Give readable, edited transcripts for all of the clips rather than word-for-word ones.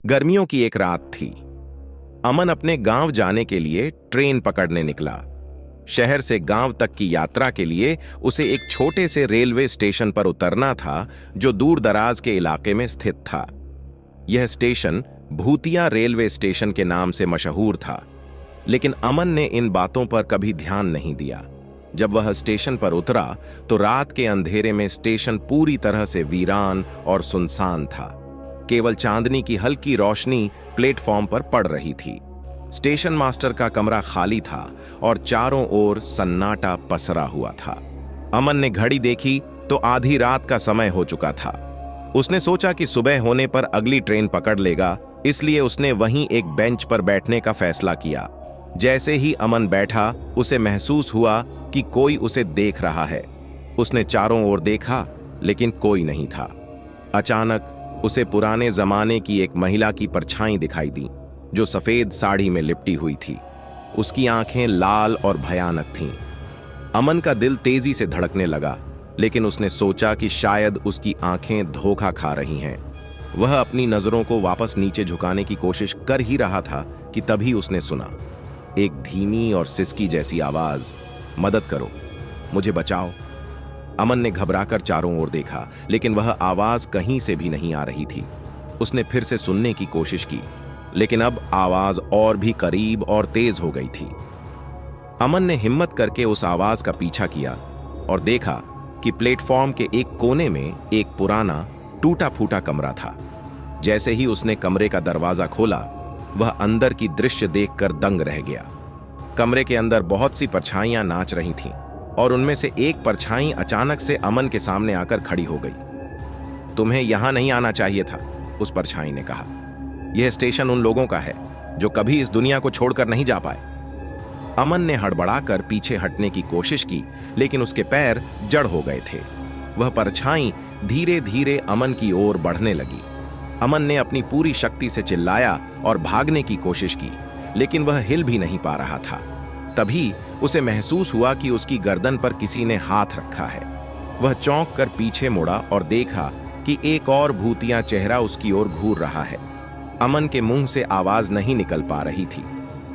गर्मियों की एक रात थी। अमन अपने गांव जाने के लिए ट्रेन पकड़ने निकला। शहर से गांव तक की यात्रा के लिए उसे एक छोटे से रेलवे स्टेशन पर उतरना था, जो दूर दराज के इलाके में स्थित था। यह स्टेशन भूतिया रेलवे स्टेशन के नाम से मशहूर था, लेकिन अमन ने इन बातों पर कभी ध्यान नहीं दिया। जब वह स्टेशन पर उतरा तो रात के अंधेरे में स्टेशन पूरी तरह से वीरान और सुनसान था। केवल चांदनी की हल्की रोशनी प्लेटफॉर्म पर पड़ रही थी। स्टेशन मास्टर का कमरा खाली था और चारों ओर सन्नाटा पसरा हुआ था। अमन ने घड़ी देखी तो आधी रात का समय हो चुका था। उसने सोचा कि सुबह होने पर अगली ट्रेन पकड़ लेगा, इसलिए उसने वहीं एक बेंच पर बैठने का फैसला किया। जैसे ही अमन बैठा, उसे महसूस हुआ कि कोई उसे देख रहा है। उसने चारों ओर देखा, लेकिन कोई नहीं था। अचानक उसे पुराने जमाने की एक महिला की परछाई दिखाई दी, जो सफेद साड़ी में लिपटी हुई थी। उसकी आंखें लाल और भयानक थीं। अमन का दिल तेजी से धड़कने लगा, लेकिन उसने सोचा कि शायद उसकी आंखें धोखा खा रही हैं। वह अपनी नजरों को वापस नीचे झुकाने की कोशिश कर ही रहा था कि तभी उसने सुना एक धीमी और सिसकी जैसी आवाज, मदद करो, मुझे बचाओ। अमन ने घबराकर चारों ओर देखा, लेकिन वह आवाज कहीं से भी नहीं आ रही थी। उसने फिर से सुनने की कोशिश की, लेकिन अब आवाज और भी करीब और तेज हो गई थी। अमन ने हिम्मत करके उस आवाज का पीछा किया और देखा कि प्लेटफॉर्म के एक कोने में एक पुराना टूटा फूटा कमरा था। जैसे ही उसने कमरे का दरवाजा खोला, वह अंदर की दृश्य देखकर दंग रह गया। कमरे के अंदर बहुत सी परछाइयां नाच रही थीं, और उनमें से एक परछाई अचानक से अमन के सामने आकर खड़ी हो गई। तुम्हें यहां नहीं आना चाहिए था, उस परछाई ने कहा। यह स्टेशन उन लोगों का है जो कभी इस दुनिया को छोड़कर नहीं जा पाए। अमन ने हड़बड़ाकर पीछे हटने की कोशिश की, लेकिन उसके पैर जड़ हो गए थे। वह परछाई धीरे धीरे अमन की ओर बढ़ने लगी। अमन ने अपनी पूरी शक्ति से चिल्लाया और भागने की कोशिश की, लेकिन वह हिल भी नहीं पा रहा था। तभी उसे महसूस हुआ कि उसकी गर्दन पर किसी ने हाथ रखा है। वह चौंक कर पीछे मुड़ा और देखा कि एक और भूतिया चेहरा उसकी ओर घूर रहा है। अमन के मुंह से आवाज नहीं निकल पा रही थी।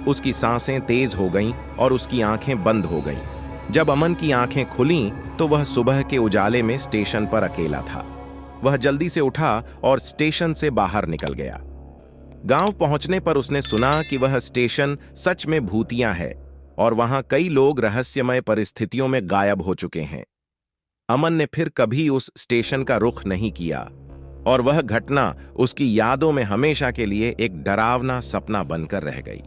उसकी सांसें तेज हो गईं और उसकी आंखें बंद हो गईं। जब अमन की आंखें खुलीं तो वह सुबह के उजाले में स्टेशन पर अकेला था। वह जल्दी से उठा और स्टेशन से बाहर निकल गया। गांव पहुंचने पर उसने सुना कि वह स्टेशन सच में भूतिया है और वहां कई लोग रहस्यमय परिस्थितियों में गायब हो चुके हैं। अमन ने फिर कभी उस स्टेशन का रुख नहीं किया, और वह घटना उसकी यादों में हमेशा के लिए एक डरावना सपना बनकर रह गई।